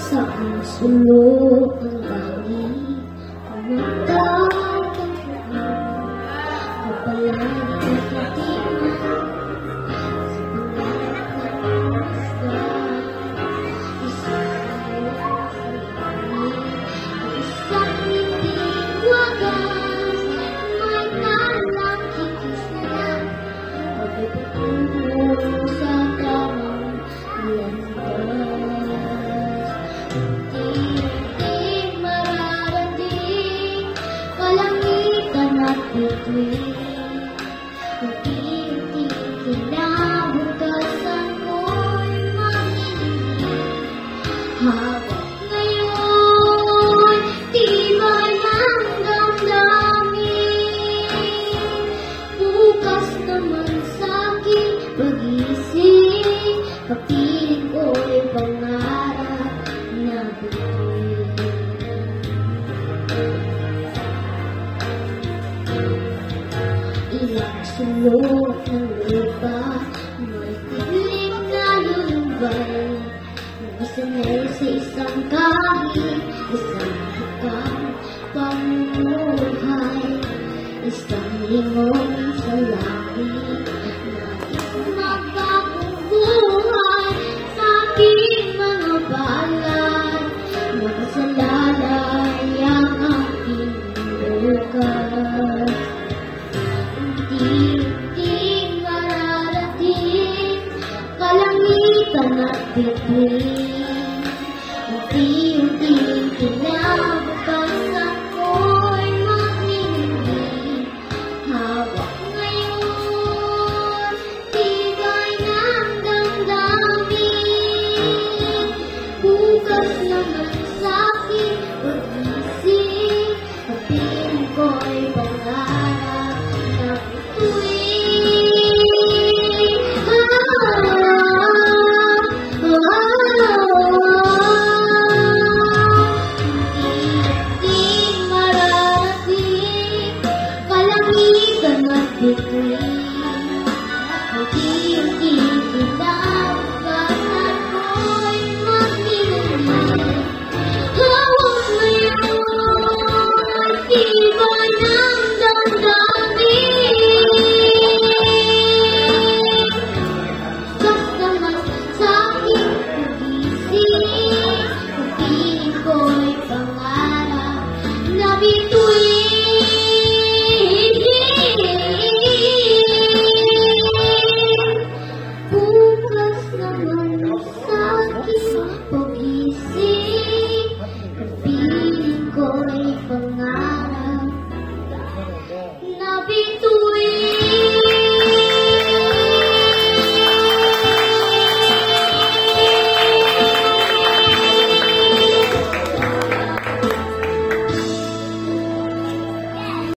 Sa sulok ng langit, pumunta ang kapalan at katima sa isang hindi wagas, may nalang kikis na lang, pagkatungo sa tamang landas. Unti-unting mararating kalangitan at bituin, unti-unting kinabukasan mo'y manginginig. Habang ngayon, tibay ng damdamin, bukas naman sa'king pag-isip, kapiling ko'y pangarap na bituin. Ilang sulok ng lupa, may tiglim na lulubay, nag-isanay sa isang kahit, isang hukang pamumuhay, isang lingon sa langit, nais magbagong buhay sa aking mga balad, nakasalalay ang aking bukas. Unti-unting mararating kalangitan at bituin, unti-unting kinabukasan ko'y manginginig. Hawak ngayon, tibay ng damdamin, bukas naman